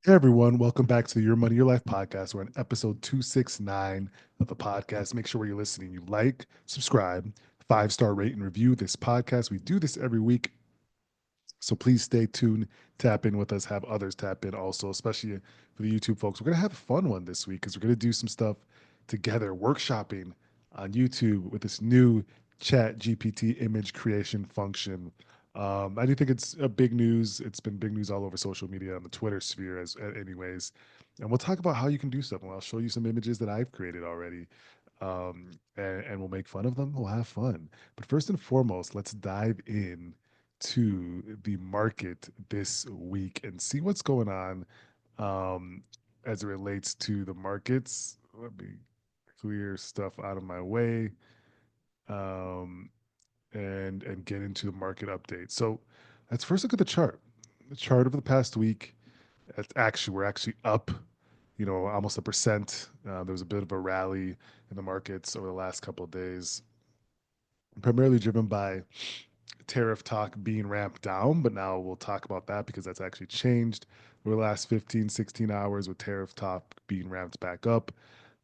Hey everyone, welcome back to the Your Money, Your Life podcast. We're on episode 269 of the podcast. Make sure where you're listening, you like, subscribe, five-star rate and review this podcast. We do this every week. So please stay tuned, tap in with us, have others tap in also, especially for the YouTube folks. We're going to have a fun one this week because we're going to do some stuff together, workshopping on YouTube with this new ChatGPT image creation function. I do think it's a big news. It's been big news all over social media on the Twitter sphere, anyways. And we'll talk about how you can do something. I'll show you some images that I've created already, and we'll make fun of them. We'll have fun. But first and foremost, let's dive in to the market this week and see what's going on um, as it relates to the markets. Let me clear stuff out of my way um, and get into the market update. So let's first look at the chart. The chart over the past week. We're actually up. Almost a percent. There was a bit of a rally in the markets over the last couple of days, primarily driven by tariff talk being ramped down, but now we'll talk about that because that's actually changed over the last 15, 16 hours with tariff talk being ramped back up.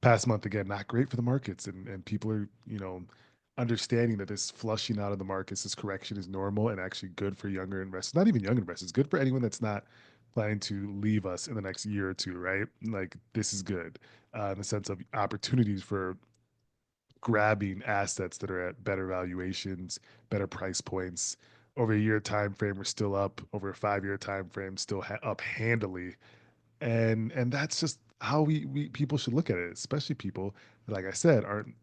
Past month, again, not great for the markets. And people are, understanding that this flushing out of the markets, this correction is normal and actually good for younger investors. Not even young investors, good for anyone that's not planning to leave us in the next year or two, right? Like, this is good in the sense of opportunities for grabbing assets that are at better valuations, better price points. Over a year time frame, we're still up. Over a 5 year time frame, still up handily. And that's just how we people should look at it, especially people that, like I said, aren't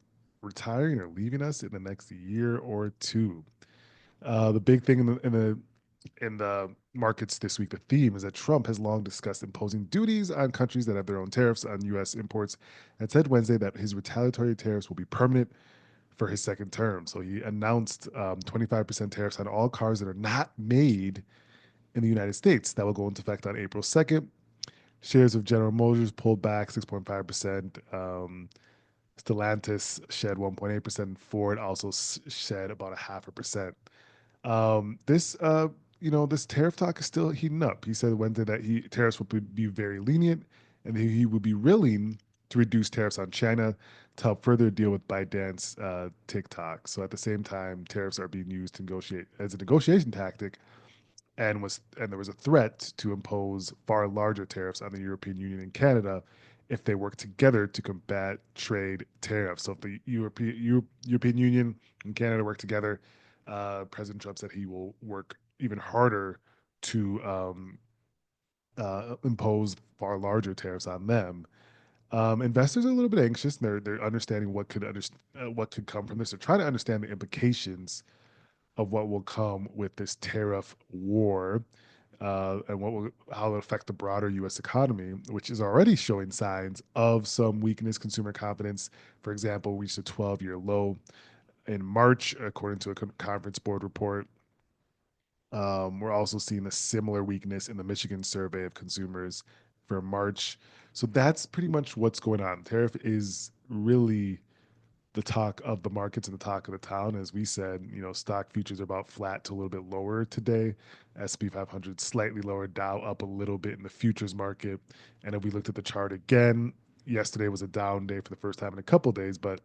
retiring or leaving us in the next year or two. The big thing in the markets this week, the theme is that Trump has long discussed imposing duties on countries that have their own tariffs on U.S. imports, and said Wednesday that his retaliatory tariffs will be permanent for his second term. So he announced 25% tariffs on all cars that are not made in the United States. That will go into effect on April 2nd. Shares of General Motors pulled back 6.5%. Stellantis shed 1.8%. Ford also shed about a half a percent. This tariff talk is still heating up. He said Wednesday that tariffs would be very lenient, and he would be willing to reduce tariffs on China to help further deal with ByteDance, TikTok. So at the same time, tariffs are being used to negotiate as a negotiation tactic, and there was a threat to impose far larger tariffs on the European Union and Canada if they work together to combat trade tariffs. So if the European Union and Canada work together, President Trump said he will work even harder to impose far larger tariffs on them. Investors are a little bit anxious, and they're understanding what could come from this. They're trying to understand the implications of what will come with this tariff war, and how it'll affect the broader U.S. economy, which is already showing signs of some weakness. Consumer confidence, for example, reached a 12-year low in March, according to a conference board report. We're also seeing a similar weakness in the Michigan survey of consumers for March. So that's pretty much what's going on. Tariff is really the talk of the markets and the talk of the town. As we said, stock futures are about flat to a little bit lower today. S&P 500 slightly lower, Dow up a little bit in the futures market. And if we looked at the chart again, yesterday was a down day for the first time in a couple of days, but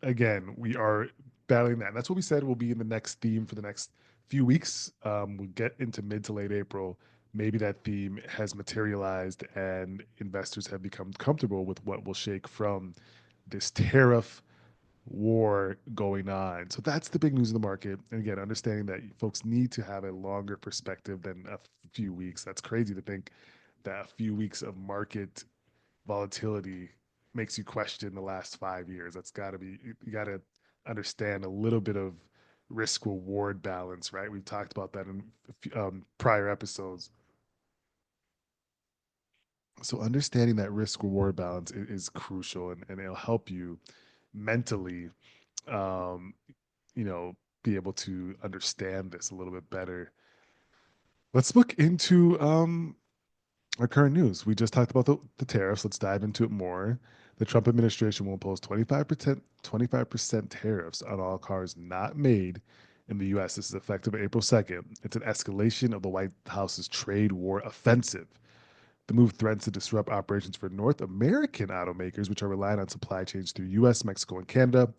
again, we are battling that. And that's what we said will be in the next theme for the next few weeks. We get into mid to late April. Maybe that theme has materialized and investors have become comfortable with what will shake from this tariff war going on. So that's the big news in the market. And again, understanding that folks need to have a longer perspective than a few weeks. That's crazy to think that a few weeks of market volatility makes you question the last 5 years. That's got to be, you got to understand a little bit of risk reward balance, right? We've talked about that in prior episodes. So understanding that risk reward balance is crucial, and it'll help you mentally, um, be able to understand this a little bit better. Let's look into our current news. We just talked about the tariffs. Let's dive into it more. The Trump administration will impose 25% tariffs on all cars not made in the US. This is effective April 2nd. It's an escalation of the White House's trade war offensive. The move threatens to disrupt operations for North American automakers, which are relying on supply chains through US, Mexico, and Canada.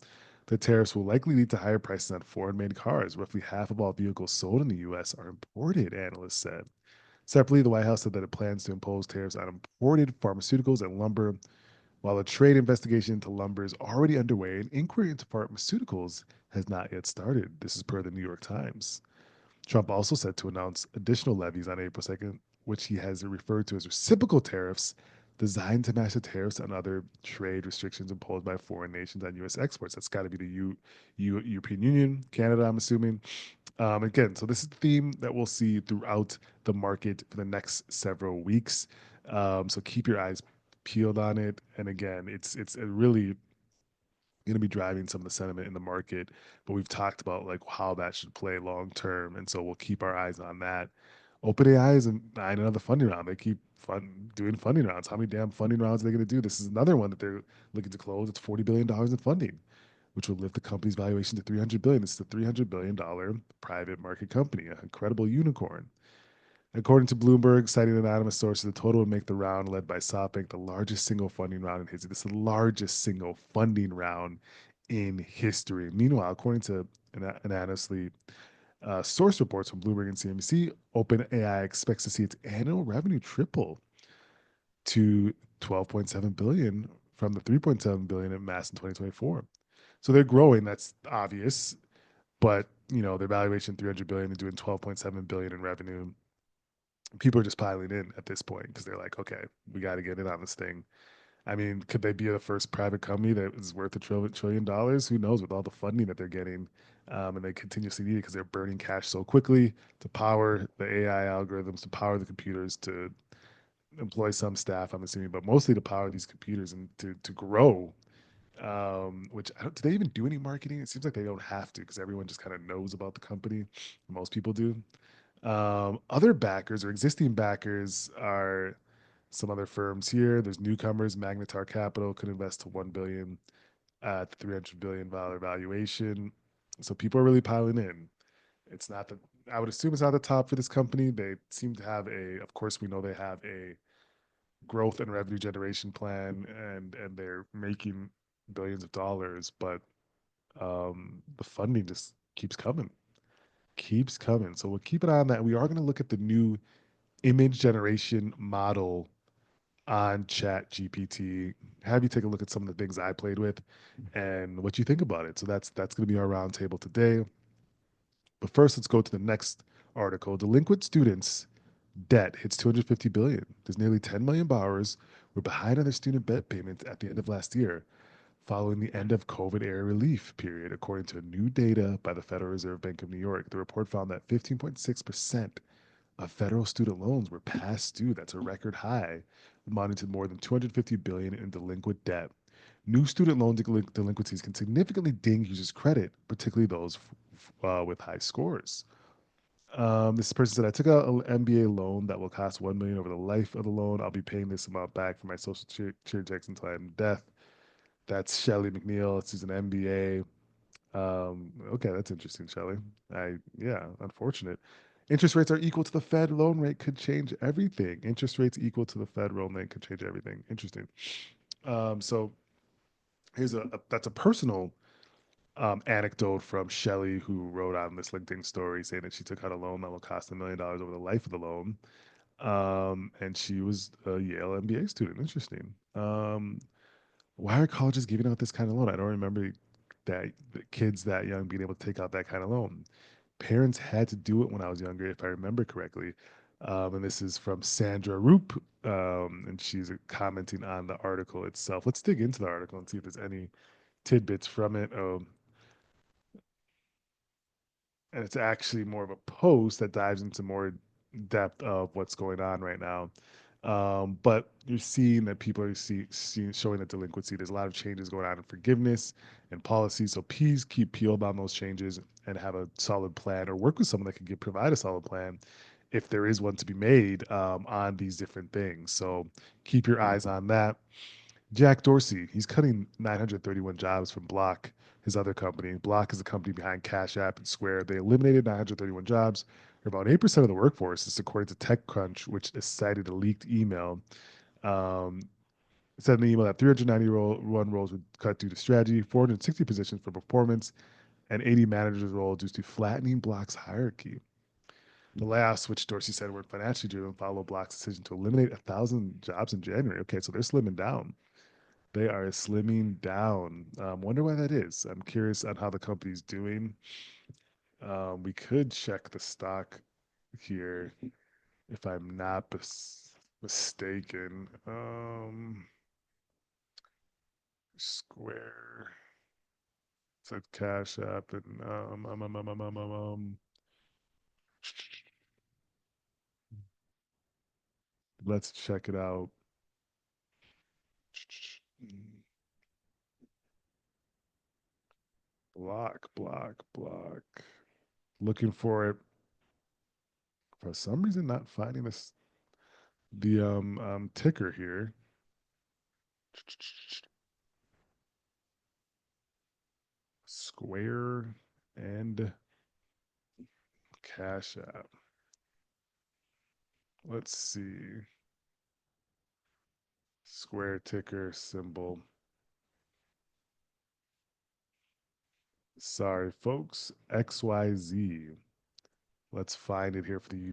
The tariffs will likely lead to higher prices on foreign made cars. Roughly half of all vehicles sold in the US are imported, analysts said. Separately, the White House said that it plans to impose tariffs on imported pharmaceuticals and lumber. While a trade investigation into lumber is already underway, an inquiry into pharmaceuticals has not yet started. This is per the New York Times. Trump also set to announce additional levies on April 2nd, which he has referred to as reciprocal tariffs, designed to match the tariffs on other trade restrictions imposed by foreign nations on U.S. exports. That's got to be the European Union, Canada, I'm assuming. Again, so this is the theme that we'll see throughout the market for the next several weeks. So keep your eyes peeled on it. And again, it's a really going to be driving some of the sentiment in the market. But we've talked about like how that should play long term, and so we'll keep our eyes on that. OpenAI is in another funding round. They keep doing funding rounds. How many damn funding rounds are they going to do? This is another one that they're looking to close. It's $40 billion in funding, which will lift the company's valuation to $300 billion. This is a $300 billion private market company, an incredible unicorn. According to Bloomberg, citing anonymous sources, the total would make the round led by SoftBank the largest single funding round in history. This is the largest single funding round in history. Meanwhile, according to anonymously source reports from Bloomberg and CNBC, OpenAI expects to see its annual revenue triple to 12.7 billion from the 3.7 billion it amassed in 2024. So they're growing. That's obvious, but their valuation 300 billion and doing 12.7 billion in revenue, people are just piling in at this point because they're like, okay, we got to get in on this thing. I mean, could they be the first private company that is worth $1 trillion? Who knows with all the funding that they're getting, and they continuously need it because they're burning cash so quickly to power the AI algorithms, to power the computers, to employ some staff, I'm assuming, but mostly to power these computers and to grow. Which I don't, do they even do any marketing? It seems like they don't have to because everyone just kind of knows about the company. Most people do. Other backers or existing backers are some other firms here. There's newcomers. Magnetar Capital could invest to 1 billion at the $300 billion valuation. So people are really piling in. It's not that I would assume it's not the top for this company. They seem to have of course, we know they have a growth and revenue generation plan, and they're making billions of dollars, but the funding just keeps coming. So we'll keep an eye on that. We are going to look at the new image generation model on Chat GPT. Have you take a look at some of the things I played with and what you think about it. So that's going to be our roundtable today. But first, let's go to the next article. Delinquent students debt hits 250 billion. There's nearly 10 million borrowers were behind on their student debt payments at the end of last year, following the end of COVID era relief period, according to new data by the Federal Reserve Bank of New York. The report found that 15.6% of federal student loans were past due. That's a record high, amounting to more than 250 billion in delinquent debt. New student loan delinquencies can significantly ding users' credit, particularly those with high scores. This person said, I took out an MBA loan that will cost 1 million over the life of the loan. I'll be paying this amount back for my social security checks until I'm death. That's Shelly McNeil. She's an MBA. Okay, that's interesting, Shelly. Yeah, unfortunate. Interest rates are equal to the Fed loan rate could change everything. Interest rates equal to the Fed loan rate could change everything. Interesting. So here's that's a personal anecdote from Shelly, who wrote on this LinkedIn story saying that she took out a loan that will cost $1 million over the life of the loan. And she was a Yale MBA student. Interesting. Why are colleges giving out this kind of loan? I don't remember that the kids that young being able to take out that kind of loan. Parents had to do it when I was younger, if I remember correctly. And this is from Sandra Roop, and she's commenting on the article itself. Let's dig into the article and see if there's any tidbits from it. And it's actually more of a post that dives into more depth of what's going on right now. But you're seeing that people are showing that delinquency. There's a lot of changes going on in forgiveness and policy. So please keep peeled on those changes and have a solid plan, or work with someone that can provide a solid plan if there is one to be made on these different things. So keep your eyes on that. Jack Dorsey, he's cutting 931 jobs from Block, his other company. Block is the company behind Cash App and Square. They eliminated 931 jobs, About 8% of the workforce. This is according to TechCrunch, which cited a leaked email. Um, it said in the email that 391 roles would cut due to strategy, 460 positions for performance, and 80 managers' roles due to flattening Block's hierarchy. The layoffs, which Dorsey said were financially driven, follow Block's decision to eliminate 1,000 jobs in January. Okay, so they're slimming down. They are slimming down. Wonder why that is. I'm curious on how the company's doing. We could check the stock here if I'm not mistaken. Square said Cash App and let's check it out. Block. Looking for it. For some reason, not finding this the ticker here. Square and Cash App. Let's see. Square ticker symbol. Sorry, folks. XYZ. Let's find it here for the.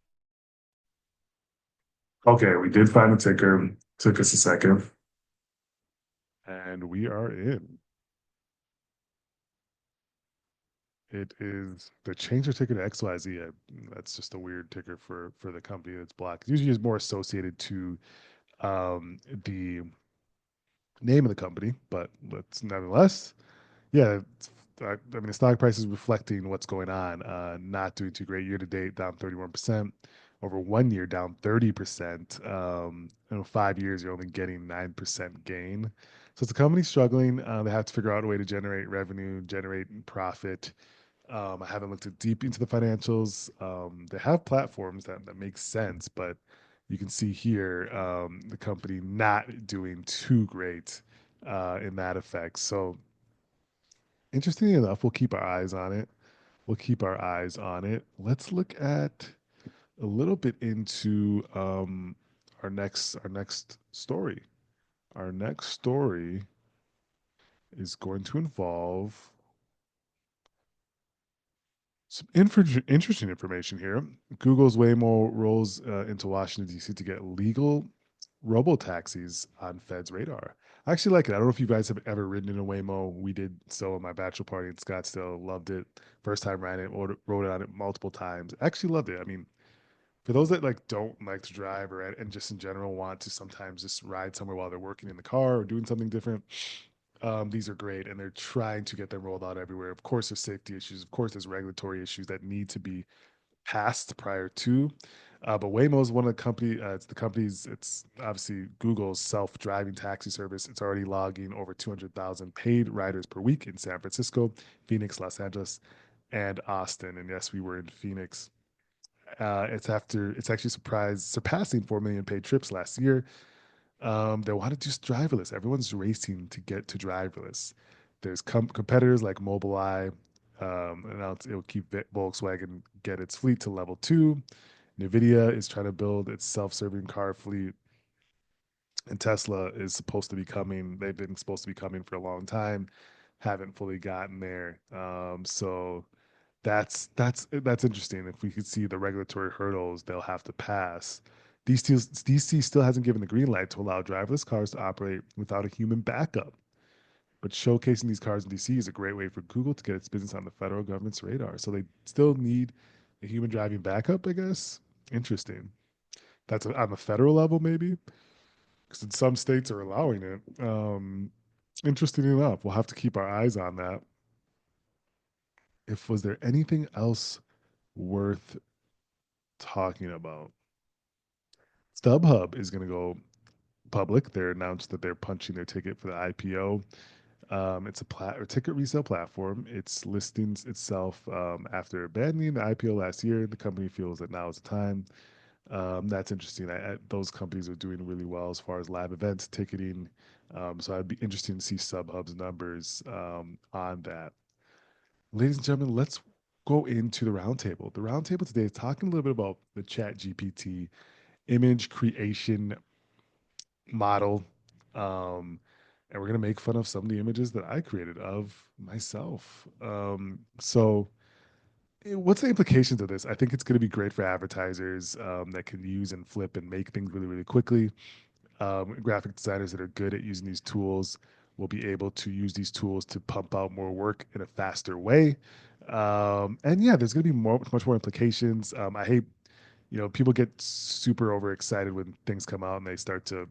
Okay, we did find the ticker. Took us a second. And we are in. It is the change their ticker to XYZ. That's just a weird ticker for the company that's black. It usually is more associated to the name of the company, but let's nonetheless, yeah. I mean, the stock price is reflecting what's going on. Not doing too great year to date, down 31%. Over 1 year, down 30%. 5 years, you're only getting 9% gain. So it's a company struggling. They have to figure out a way to generate revenue, generate profit. I haven't looked deep into the financials. They have platforms that make sense, but you can see here the company not doing too great in that effect. So interestingly enough, we'll keep our eyes on it. We'll keep our eyes on it. Let's look at a little bit into our next story. Our next story is going to involve some interesting information here. Google's Waymo rolls into Washington, D.C. to get legal robo taxis on Fed's radar. I actually like it. I don't know if you guys have ever ridden in a Waymo. We did so at my bachelor party in Scottsdale. Loved it. First time riding it, rode it on it multiple times. Actually loved it. I mean, for those that like don't like to drive or and just in general want to sometimes just ride somewhere while they're working in the car or doing something different, these are great, and they're trying to get them rolled out everywhere. Of course, there's safety issues. Of course, there's regulatory issues that need to be passed prior to. But Waymo is one of the company. It's the company's. It's obviously Google's self-driving taxi service. It's already logging over 200,000 paid riders per week in San Francisco, Phoenix, Los Angeles, and Austin. And yes, we were in Phoenix. It's actually surpassing 4 million paid trips last year. They want to do driverless. Everyone's racing to get to driverless. There's competitors like Mobileye. Announced it'll keep Volkswagen get its fleet to level 2. Nvidia is trying to build its self-serving car fleet, and Tesla is supposed to be coming. They've been supposed to be coming for a long time, haven't fully gotten there. So that's interesting. If we could see the regulatory hurdles they'll have to pass. DC still hasn't given the green light to allow driverless cars to operate without a human backup. But showcasing these cars in DC is a great way for Google to get its business on the federal government's radar. So they still need a human driving backup, I guess. Interesting. That's on the federal level, maybe, because in some states are allowing it. Interesting enough, we'll have to keep our eyes on that. If was there anything else worth talking about? StubHub is going to go public. They announced that they're punching their ticket for the IPO. It's a ticket resale platform. It's listings itself after abandoning the IPO last year. The company feels that now is the time. That's interesting. Those companies are doing really well as far as live events, ticketing. So I'd be interested to see StubHub's numbers on that. Ladies and gentlemen, let's go into the roundtable. The roundtable today is talking a little bit about the ChatGPT image creation model. And we're going to make fun of some of the images that I created of myself. What's the implications of this? I think it's going to be great for advertisers that can use and flip and make things really, really quickly. Graphic designers that are good at using these tools will be able to use these tools to pump out more work in a faster way. And yeah, there's going to be much more implications. I hate, people get super overexcited when things come out and they start to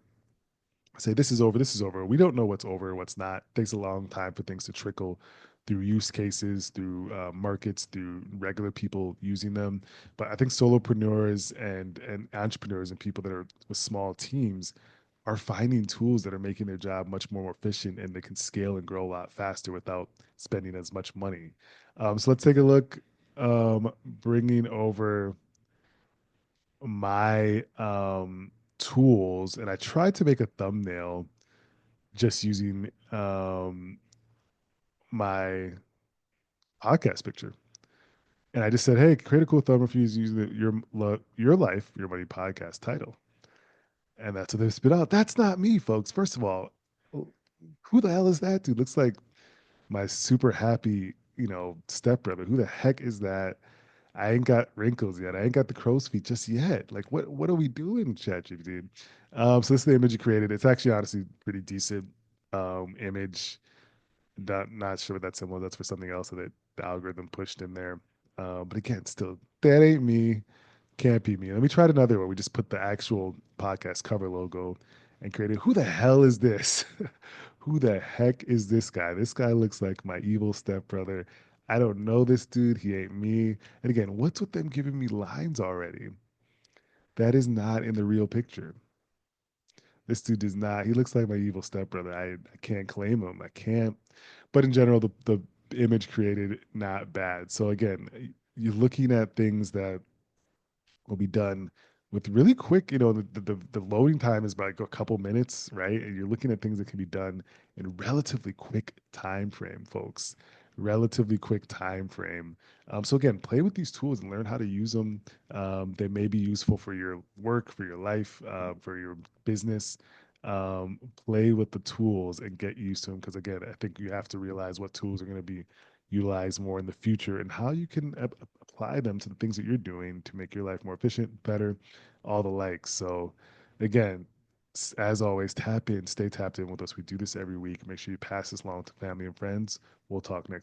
say this is over, this is over. We don't know what's over and what's not. It takes a long time for things to trickle through use cases, through markets, through regular people using them. But I think solopreneurs and entrepreneurs and people that are with small teams are finding tools that are making their job much more efficient, and they can scale and grow a lot faster without spending as much money. So let's take a look. Bringing over my tools, and I tried to make a thumbnail just using my podcast picture. And I just said, "Hey, create a cool thumbnail for you using your life, your money podcast title." And that's what they spit out. That's not me, folks. First of all, who the hell is that dude? Looks like my super happy, stepbrother. Who the heck is that? I ain't got wrinkles yet. I ain't got the crow's feet just yet. Like, what are we doing, ChatGPT? So this is the image you created. It's actually honestly pretty decent image. Not sure what that symbol is. That's for something else that the algorithm pushed in there. But again, still, that ain't me. Can't be me. Let me try it another way. We just put the actual podcast cover logo and created. Who the hell is this? Who the heck is this guy? This guy looks like my evil stepbrother. I don't know this dude. He ain't me. And again, what's with them giving me lines already? That is not in the real picture. This dude does not. He looks like my evil stepbrother. I can't claim him. I can't. But in general, the image created not bad. So again, you're looking at things that will be done with really quick, the loading time is about like a couple minutes, right? And you're looking at things that can be done in relatively quick time frame, folks. Relatively quick time frame. So again, play with these tools and learn how to use them. They may be useful for your work, for your life, for your business. Play with the tools and get used to them, because again, I think you have to realize what tools are going to be utilized more in the future and how you can apply them to the things that you're doing to make your life more efficient, better, all the likes. So, again, as always, tap in, stay tapped in with us. We do this every week. Make sure you pass this along to family and friends. We'll talk next week.